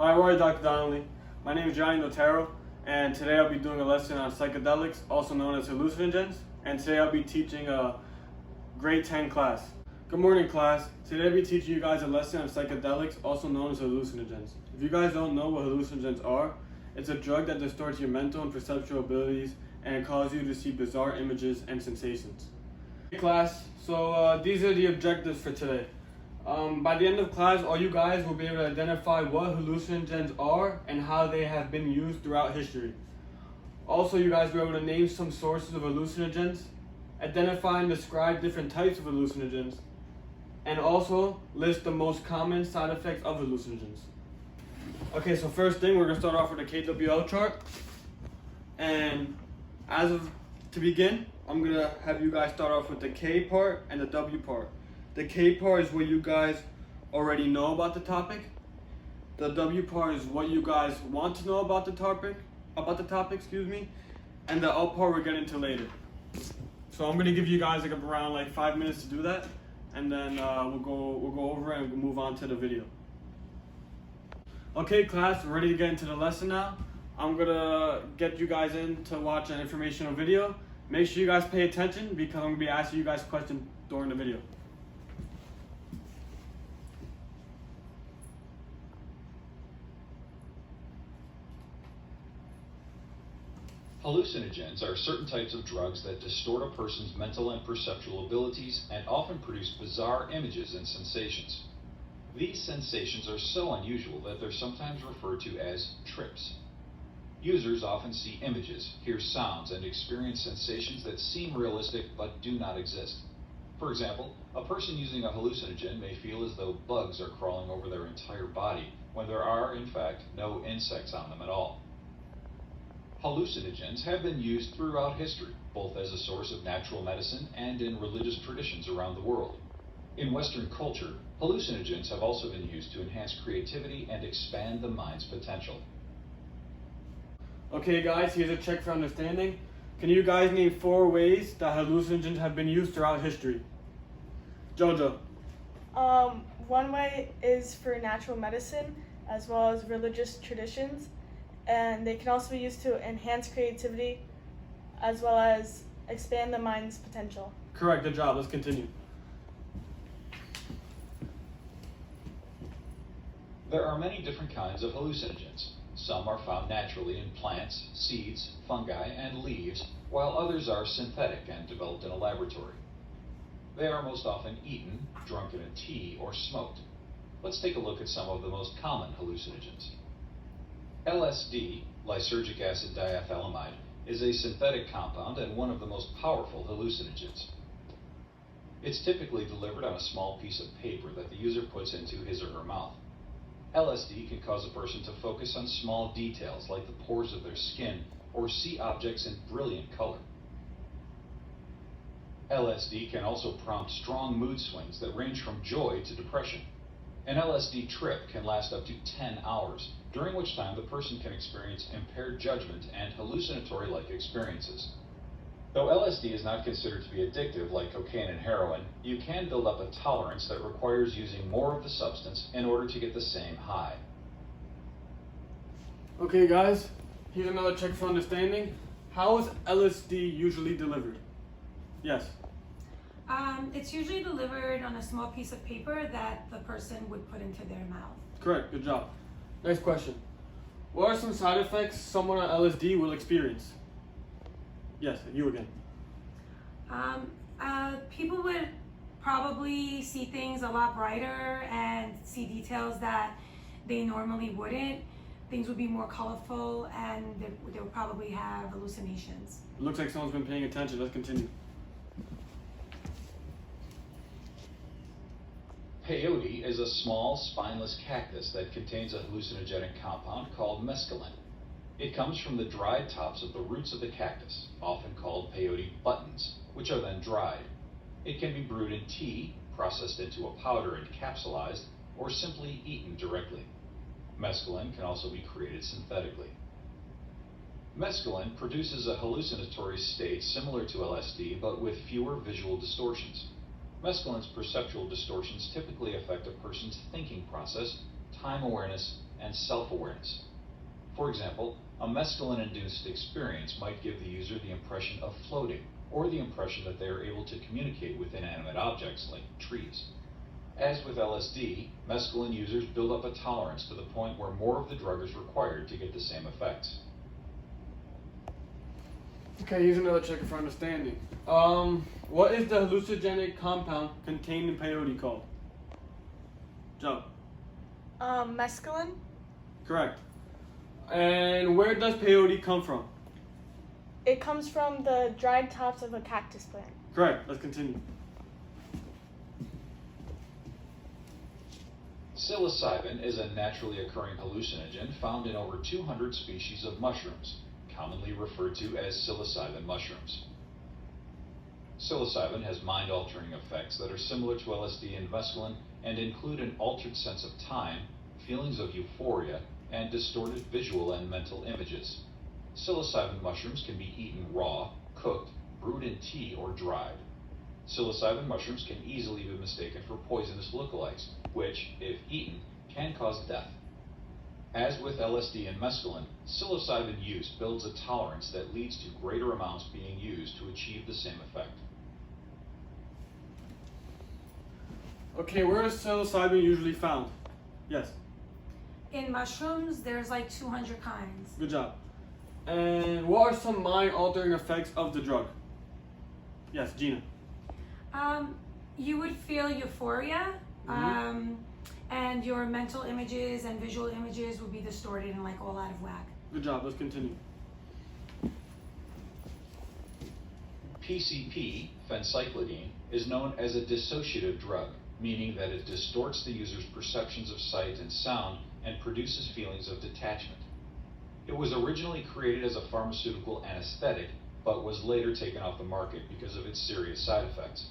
Hi, Roy, Dr. Donnelly. My name is Johnny Notaro, and today I'll be doing a lesson on psychedelics, also known as hallucinogens, and today I'll be teaching a grade 10 class. Good morning, class. Today I'll be teaching you guys a lesson on psychedelics, also known as hallucinogens. If you guys don't know what hallucinogens are, it's a drug that distorts your mental and perceptual abilities and it causes you to see bizarre images and sensations. Hey, class, so these are the objectives for today. By the end of class, all you guys will be able to identify what hallucinogens are and how they have been used throughout history. Also, you guys will be able to name some sources of hallucinogens, identify and describe different types of hallucinogens, and also list the most common side effects of hallucinogens. Okay, so first thing, we're going to start off with a KWL chart. And to begin, I'm going to have you guys start off with the K part and the W part. The K part is what you guys already know about the topic. The W part is what you guys want to know about the topic, and the L part we're getting to later. So I'm gonna give you guys around 5 minutes to do that, and then we'll go over it and we'll move on to the video. Okay, class, we're ready to get into the lesson now. I'm gonna get you guys in to watch an informational video. Make sure you guys pay attention because I'm gonna be asking you guys questions during the video. Hallucinogens are certain types of drugs that distort a person's mental and perceptual abilities and often produce bizarre images and sensations. These sensations are so unusual that they're sometimes referred to as trips. Users often see images, hear sounds, and experience sensations that seem realistic but do not exist. For example, a person using a hallucinogen may feel as though bugs are crawling over their entire body when there are, in fact, no insects on them at all. Hallucinogens have been used throughout history, both as a source of natural medicine and in religious traditions around the world. In Western culture, hallucinogens have also been used to enhance creativity and expand the mind's potential. Okay guys, here's a check for understanding. Can you guys name 4 ways that hallucinogens have been used throughout history? Jojo. One way is for natural medicine as well as religious traditions. And they can also be used to enhance creativity as well as expand the mind's potential. Correct, good job. Let's continue. There are many different kinds of hallucinogens. Some are found naturally in plants, seeds, fungi, and leaves, while others are synthetic and developed in a laboratory. They are most often eaten, drunk in a tea, or smoked. Let's take a look at some of the most common hallucinogens. LSD, lysergic acid diethylamide, is a synthetic compound and one of the most powerful hallucinogens. It's typically delivered on a small piece of paper that the user puts into his or her mouth. LSD can cause a person to focus on small details like the pores of their skin or see objects in brilliant color. LSD can also prompt strong mood swings that range from joy to depression. An LSD trip can last up to 10 hours, during which time the person can experience impaired judgment and hallucinatory-like experiences. Though LSD is not considered to be addictive like cocaine and heroin, you can build up a tolerance that requires using more of the substance in order to get the same high. Okay guys, here's another check for understanding. How is LSD usually delivered? Yes. It's usually delivered on a small piece of paper that the person would put into their mouth. Correct, good job. Next question. What are some side effects someone on LSD will experience? Yes, you again. People would probably see things a lot brighter and see details that they normally wouldn't. Things would be more colorful and they would probably have hallucinations. It looks like someone's been paying attention. Let's continue. Peyote is a small, spineless cactus that contains a hallucinogenic compound called mescaline. It comes from the dried tops of the roots of the cactus, often called peyote buttons, which are then dried. It can be brewed in tea, processed into a powder and capsulized, or simply eaten directly. Mescaline can also be created synthetically. Mescaline produces a hallucinatory state similar to LSD, but with fewer visual distortions. Mescaline's perceptual distortions typically affect a person's thinking process, time awareness, and self-awareness. For example, a mescaline-induced experience might give the user the impression of floating, or the impression that they are able to communicate with inanimate objects like trees. As with LSD, mescaline users build up a tolerance to the point where more of the drug is required to get the same effects. Okay, here's another checker for understanding. What is the hallucinogenic compound contained in peyote called? Joe. Mescaline. Correct. And where does peyote come from? It comes from the dried tops of a cactus plant. Correct. Let's continue. Psilocybin is a naturally occurring hallucinogen found in over 200 species of mushrooms, commonly referred to as psilocybin mushrooms. Psilocybin has mind-altering effects that are similar to LSD and mescaline and include an altered sense of time, feelings of euphoria, and distorted visual and mental images. Psilocybin mushrooms can be eaten raw, cooked, brewed in tea, or dried. Psilocybin mushrooms can easily be mistaken for poisonous lookalikes, which, if eaten, can cause death. As with LSD and mescaline, psilocybin use builds a tolerance that leads to greater amounts being used to achieve the same effect. Okay, where is psilocybin usually found? Yes. In mushrooms, there's like 200 kinds. Good job. And what are some mind-altering effects of the drug? Yes, Gina. You would feel euphoria, and your mental images and visual images would be distorted and like all out of whack. Good job. Let's continue. PCP, phencyclidine, is known as a dissociative drug, meaning that it distorts the user's perceptions of sight and sound and produces feelings of detachment. It was originally created as a pharmaceutical anesthetic, but was later taken off the market because of its serious side effects.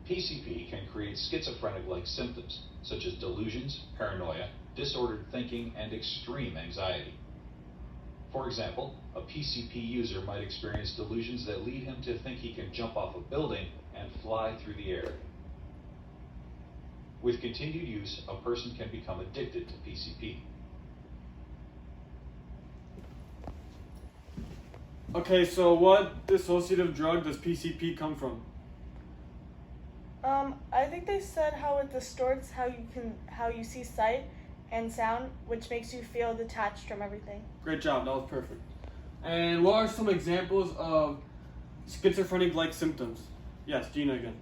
PCP can create schizophrenic-like symptoms, such as delusions, paranoia, disordered thinking, and extreme anxiety. For example, a PCP user might experience delusions that lead him to think he can jump off a building and fly through the air. With continued use, a person can become addicted to PCP. Okay, so what dissociative drug does PCP come from? I think they said how it distorts how you see sight and sound, which makes you feel detached from everything. Great job, that was perfect. And what are some examples of schizophrenic-like symptoms? Yes, Gina again.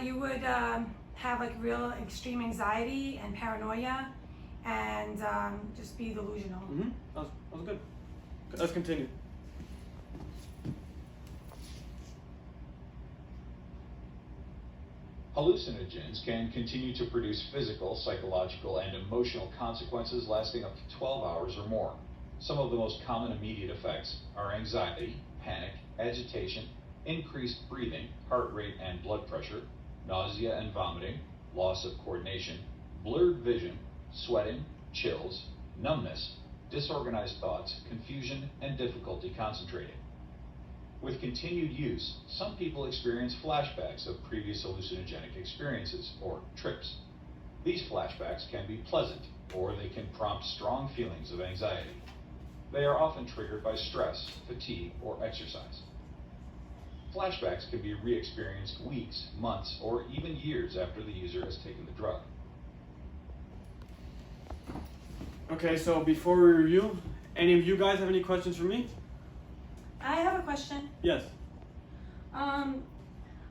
You would have like real extreme anxiety and paranoia, and just be delusional. That was good. Let's continue. Hallucinogens can continue to produce physical, psychological, and emotional consequences lasting up to 12 hours or more. Some of the most common immediate effects are anxiety, panic, agitation, increased breathing, heart rate and blood pressure, nausea and vomiting, loss of coordination, blurred vision, sweating, chills, numbness, disorganized thoughts, confusion, and difficulty concentrating. With continued use, some people experience flashbacks of previous hallucinogenic experiences, or trips. These flashbacks can be pleasant, or they can prompt strong feelings of anxiety. They are often triggered by stress, fatigue, or exercise. Flashbacks can be re-experienced weeks, months, or even years after the user has taken the drug. Okay, so before we review, any of you guys have any questions for me? I have a question. Yes. I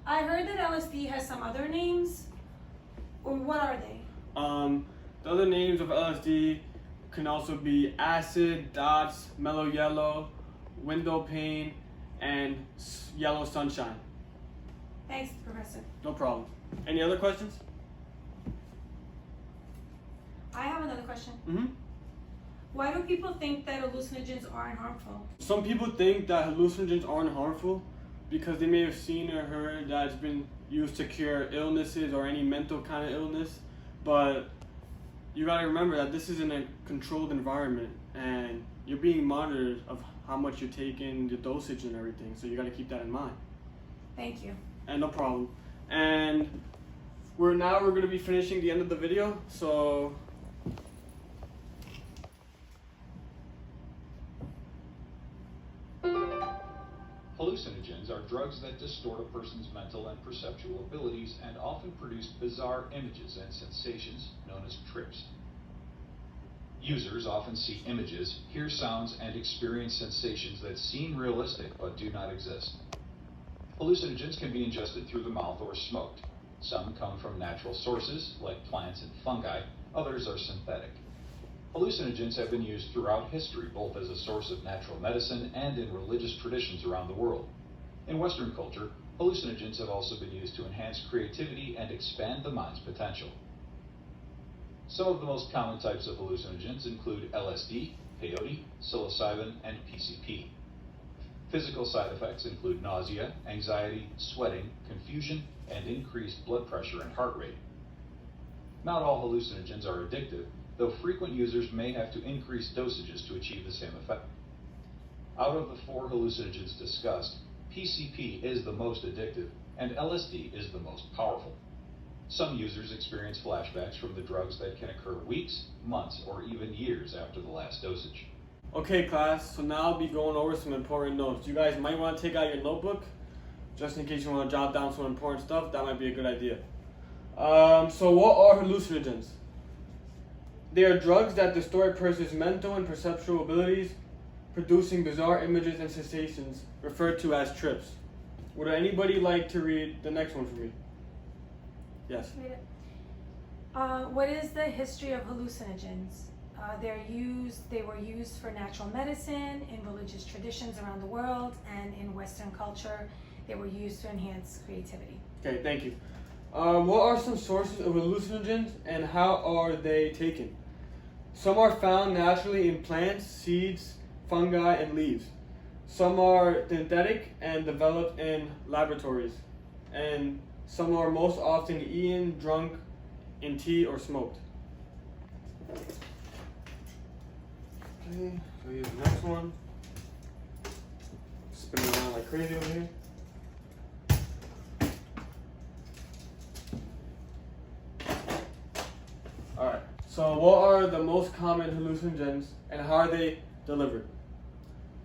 heard that LSD has some other names. Or what are they? The other names of LSD can also be acid, dots, mellow yellow, window pane, and yellow sunshine. Thanks, Professor. No problem. Any other questions? I have another question. Mm-hmm. Why do people think that hallucinogens aren't harmful? Some people think that hallucinogens aren't harmful because they may have seen or heard that it's been used to cure illnesses or any mental kind of illness, but you gotta remember that this is in a controlled environment and you're being monitored of how much you're taking, the dosage and everything, so you gotta keep that in mind. Thank you. And no problem. And we're gonna be finishing the end of the video, so Hallucinogens are drugs that distort a person's mental and perceptual abilities and often produce bizarre images and sensations known as trips. Users often see images, hear sounds, and experience sensations that seem realistic but do not exist. Hallucinogens can be ingested through the mouth or smoked. Some come from natural sources, like plants and fungi. Others are synthetic. Hallucinogens have been used throughout history, both as a source of natural medicine and in religious traditions around the world. In Western culture, hallucinogens have also been used to enhance creativity and expand the mind's potential. Some of the most common types of hallucinogens include LSD, peyote, psilocybin, and PCP. Physical side effects include nausea, anxiety, sweating, confusion, and increased blood pressure and heart rate. Not all hallucinogens are addictive, though frequent users may have to increase dosages to achieve the same effect. Out of the 4 hallucinogens discussed, PCP is the most addictive, and LSD is the most powerful. Some users experience flashbacks from the drugs that can occur weeks, months, or even years after the last dosage. Okay class, so now I'll be going over some important notes. You guys might want to take out your notebook, just in case you want to jot down some important stuff. That might be a good idea. So what are hallucinogens? They are drugs that distort a person's mental and perceptual abilities, producing bizarre images and sensations, referred to as trips. Would anybody like to read the next one for me? Yes. What is the history of hallucinogens? They were used for natural medicine, in religious traditions around the world, and in Western culture, they were used to enhance creativity. Okay, thank you. What are some sources of hallucinogens and how are they taken? Some are found naturally in plants, seeds, fungi, and leaves. Some are synthetic and developed in laboratories. And some are most often eaten, drunk, in tea, or smoked. Okay, so here's the next one. Spinning around like crazy over here. Alright, so what are the most common hallucinogens and how are they delivered?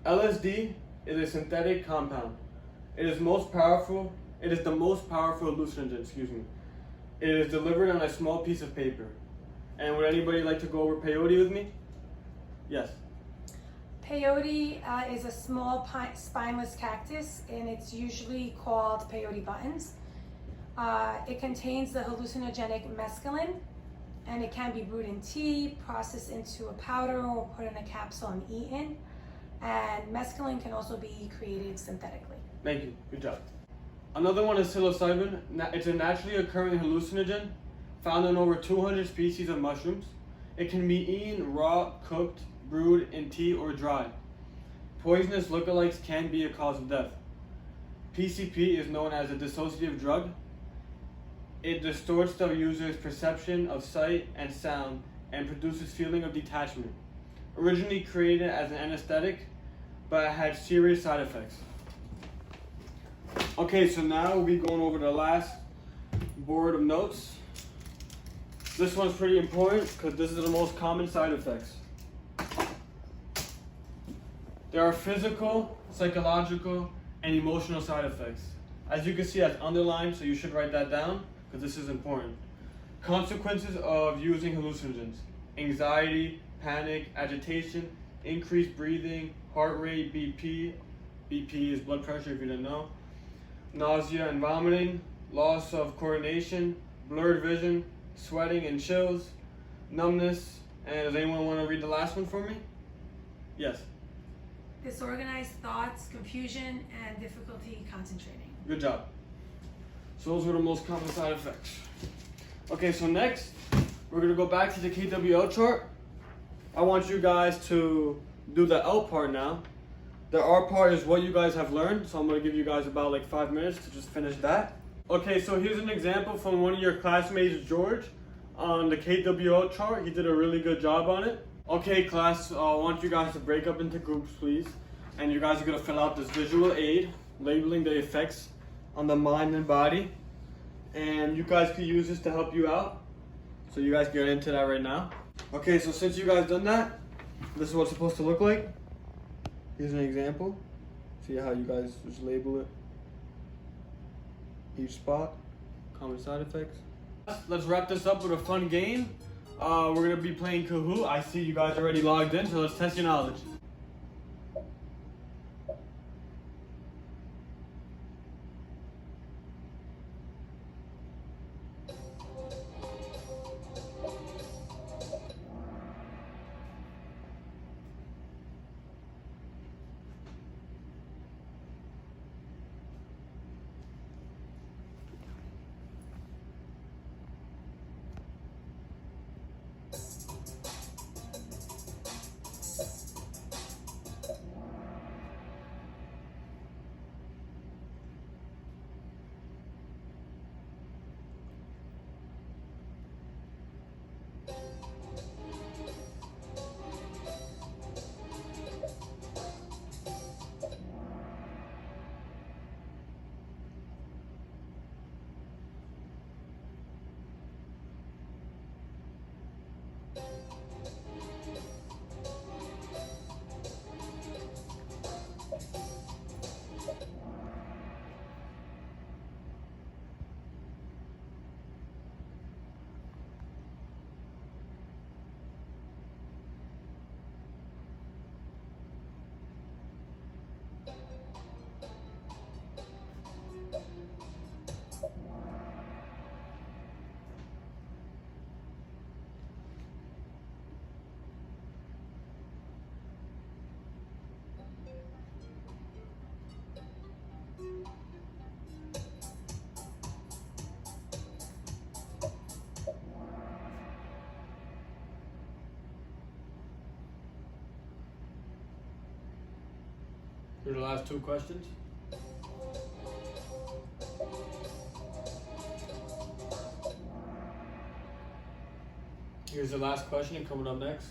LSD is a synthetic compound. It is the most powerful hallucinogen, It is delivered on a small piece of paper. And would anybody like to go over peyote with me? Yes. Peyote is a small spineless cactus, and it's usually called peyote buttons. It contains the hallucinogenic mescaline, and it can be brewed in tea, processed into a powder, or put in a capsule and eaten. And mescaline can also be created synthetically. Thank you. Good job. Another one is psilocybin. It's a naturally occurring hallucinogen found in over 200 species of mushrooms. It can be eaten raw, cooked, brewed in tea, or dry. Poisonous lookalikes can be a cause of death. PCP is known as a dissociative drug. It distorts the user's perception of sight and sound and produces feeling of detachment. Originally created as an anesthetic, but had serious side effects. Okay, so now we'll be going over the last board of notes. This one's pretty important because this is the most common side effects. There are physical, psychological, and emotional side effects. As you can see, that's underlined, so you should write that down because this is important. Consequences of using hallucinogens: anxiety, panic, agitation, increased breathing, heart rate, BP. BP is blood pressure if you didn't know. Nausea and vomiting, loss of coordination, blurred vision, sweating and chills, numbness, and does anyone want to read the last one for me? Yes. Disorganized thoughts, confusion, and difficulty concentrating. Good job. So those were the most common side effects. Okay, so next, we're going to go back to the KWL chart. I want you guys to do the L part now. The R part is what you guys have learned, so I'm going to give you guys about like 5 minutes to just finish that. Okay, so here's an example from one of your classmates, George, on the KWL chart. He did a really good job on it. Okay, class, I want you guys to break up into groups, please. And you guys are going to fill out this visual aid, labeling the effects on the mind and body. And you guys can use this to help you out. So you guys get into that right now. Okay, so since you guys done that, this is what it's supposed to look like. Here's an example. See how you guys just label it? Each spot, common side effects. Let's wrap this up with a fun game. We're gonna be playing Kahoot. I see you guys already logged in, so let's test your knowledge. Here's the last two questions. Here's the last question coming up next.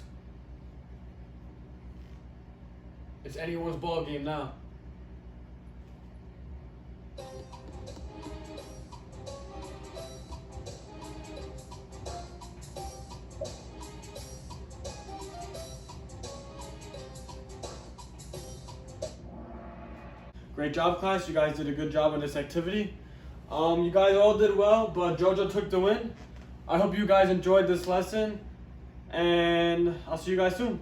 It's anyone's ball game now. Great job, class. You guys did a good job on this activity. You guys all did well, but JoJo took the win. I hope you guys enjoyed this lesson, and I'll see you guys soon.